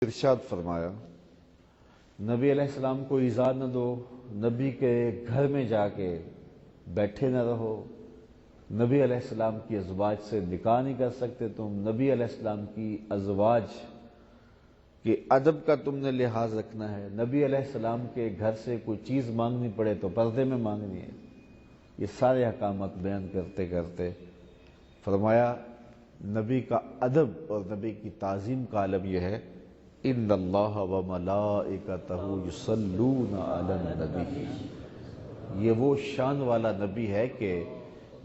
ارشاد فرمایا نبی علیہ السلام کو ایذا نہ دو، نبی کے گھر میں جا کے بیٹھے نہ رہو، نبی علیہ السلام کی ازواج سے نکاح نہیں کر سکتے تم، نبی علیہ السلام کی ازواج کے ادب کا تم نے لحاظ رکھنا ہے، نبی علیہ السلام کے گھر سے کوئی چیز مانگنی پڑے تو پردے میں مانگنی ہے۔ یہ سارے احکامات بیان کرتے کرتے فرمایا نبی کا ادب اور نبی کی تعظیم کا عالم یہ ہے، ان اللہ و ملائکتہ یصلون علی النبی، یہ وہ شان والا نبی ہے کہ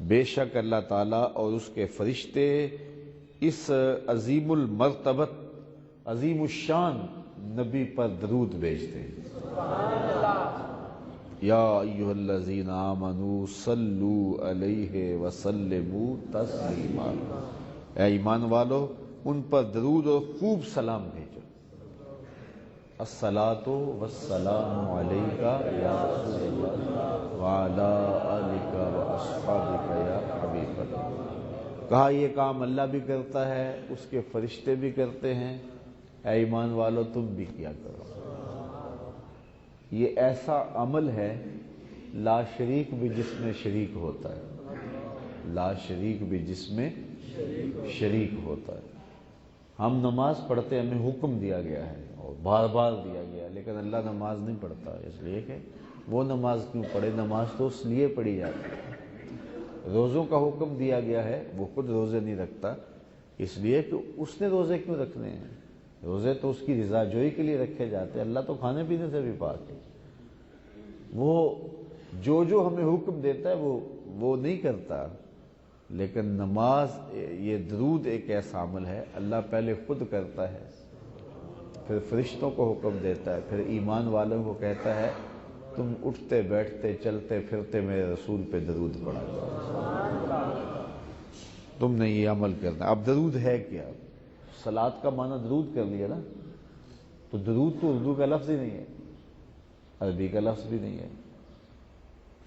بے شک اللہ تعالیٰ اور اس کے فرشتے اس عظیم المرتبت عظیم الشان نبی پر درود بھیجتے ہیں۔ یا ایھا الذین آمنوا صلوا علیہ وسلموا تسلیما، اے ایمان والو ان پر درود اور خوب سلام بھیجو۔ الصلاۃ والسلام علیک یا رسول اللہ وعلی آلک واصحابک یا حبیب اللہ۔ کہا یہ کام اللہ بھی کرتا ہے، اس کے فرشتے بھی کرتے ہیں، اے ایمان والو تم بھی کیا کرو۔ یہ ایسا عمل ہے لا شریک بھی جس میں شریک ہوتا ہے، لا شریک بھی جس میں شریک ہوتا ہے۔ ہم نماز پڑھتے ہمیں حکم دیا گیا ہے اور بار بار دیا گیا ہے، لیکن اللہ نماز نہیں پڑھتا، اس لیے کہ وہ نماز کیوں پڑھے؟ نماز تو اس لیے پڑھی جاتی ہے۔ روزوں کا حکم دیا گیا ہے، وہ خود روزے نہیں رکھتا، اس لیے کہ اس نے روزے کیوں رکھنے ہیں؟ روزے تو اس کی رضا جوئی کے لیے رکھے جاتے ہیں، اللہ تو کھانے پینے سے بھی پاک ہے۔ وہ جو ہمیں حکم دیتا ہے وہ نہیں کرتا، لیکن نماز یہ درود ایک ایسا عمل ہے اللہ پہلے خود کرتا ہے، پھر فرشتوں کو حکم دیتا ہے، پھر ایمان والوں کو کہتا ہے تم اٹھتے بیٹھتے چلتے پھرتے میرے رسول پہ درود پڑھا کرو، تم نے یہ عمل کرنا۔ اب درود ہے کیا؟ صلاۃ کا معنی درود کر لیا نا، تو درود تو اردو کا لفظ ہی نہیں ہے، عربی کا لفظ بھی نہیں ہے،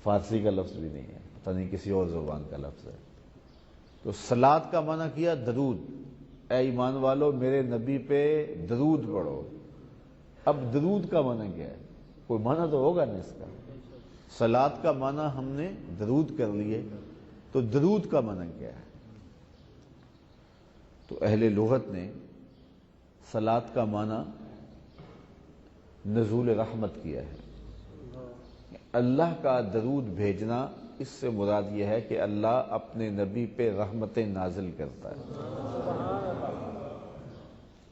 فارسی کا لفظ بھی نہیں ہے، پتہ نہیں کسی اور زبان کا لفظ ہے۔ تو صلاۃ کا معنی کیا؟ درود، اے ایمان والو میرے نبی پہ درود پڑھو۔ اب درود کا معنی کیا ہے؟ کوئی معنی تو ہوگا نا اس کا۔ صلاۃ کا معنی ہم نے درود کر لیے، تو درود کا معنی کیا ہے؟ تو اہل لغت نے صلاۃ کا معنی نزول رحمت کیا ہے، اللہ کا درود بھیجنا۔ اس سے مراد یہ ہے کہ اللہ اپنے نبی پہ رحمتیں نازل کرتا ہے،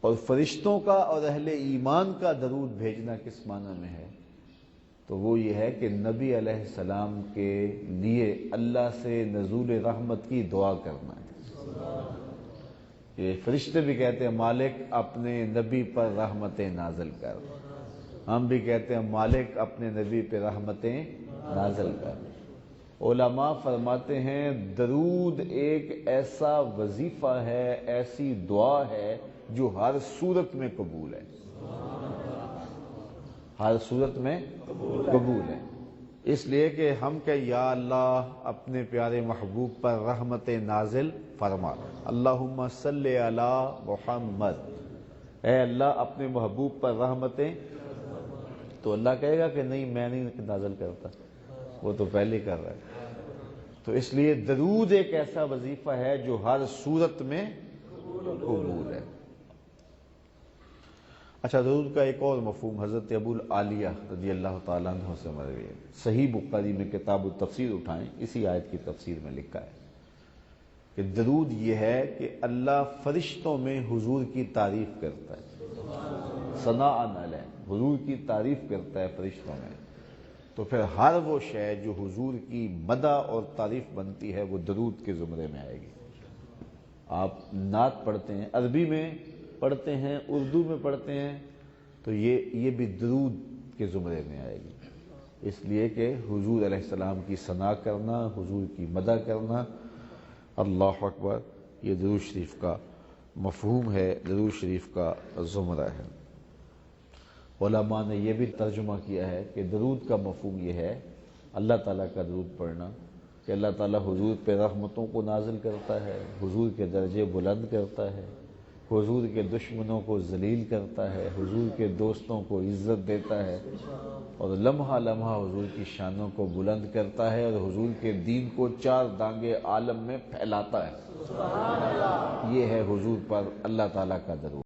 اور فرشتوں کا اور اہل ایمان کا درود بھیجنا کس معنی میں ہے؟ تو وہ یہ ہے کہ نبی علیہ السلام کے لیے اللہ سے نزول رحمت کی دعا کرنا ہے۔ یہ فرشتے بھی کہتے ہیں مالک اپنے نبی پر رحمتیں نازل کر، ہم بھی کہتے ہیں مالک اپنے نبی پہ رحمتیں نازل کر۔ علماء فرماتے ہیں درود ایک ایسا وظیفہ ہے، ایسی دعا ہے جو ہر صورت میں قبول ہے، ہر صورت میں قبول ہے۔ اس لیے کہ ہم کہ یا اللہ اپنے پیارے محبوب پر رحمتیں نازل فرما، اللہم صلی علی محمد، اے اللہ اپنے محبوب پر رحمتیں، تو اللہ کہے گا کہ نہیں میں نہیں نازل کرتا، وہ تو پہلے کر رہا ہے۔ تو اس لیے درود ایک ایسا وظیفہ ہے جو ہر صورت میں قبول ہے۔ اچھا، درود کا ایک اور مفہوم حضرت ابو العالیہ رضی اللہ تعالیٰ عنہ سے مروی ہے، صحیح بخاری میں کتاب التفسیر اٹھائیں، اسی آیت کی تفسیر میں لکھا ہے کہ درود یہ ہے کہ اللہ فرشتوں میں حضور کی تعریف کرتا ہے، ثناء علیہ، حضور کی تعریف کرتا ہے فرشتوں میں، تو پھر ہر وہ شے جو حضور کی مدح اور تعریف بنتی ہے وہ درود کے زمرے میں آئے گی۔ آپ نعت پڑھتے ہیں، عربی میں پڑھتے ہیں، اردو میں پڑھتے ہیں، تو یہ بھی درود کے زمرے میں آئے گی، اس لیے کہ حضور علیہ السلام کی ثنا کرنا، حضور کی مدح کرنا، اللہ اکبر، یہ درود شریف کا مفہوم ہے، درود شریف کا زمرہ ہے۔ علماء نے یہ بھی ترجمہ کیا ہے کہ درود کا مفہوم یہ ہے اللہ تعالیٰ کا درود پڑھنا، کہ اللہ تعالیٰ حضور پہ رحمتوں کو نازل کرتا ہے، حضور کے درجے بلند کرتا ہے، حضور کے دشمنوں کو ذلیل کرتا ہے، حضور کے دوستوں کو عزت دیتا ہے، اور لمحہ لمحہ حضور کی شانوں کو بلند کرتا ہے، اور حضور کے دین کو چار دانگے عالم میں پھیلاتا ہے۔ یہ ہے حضور پر اللہ تعالیٰ کا درود۔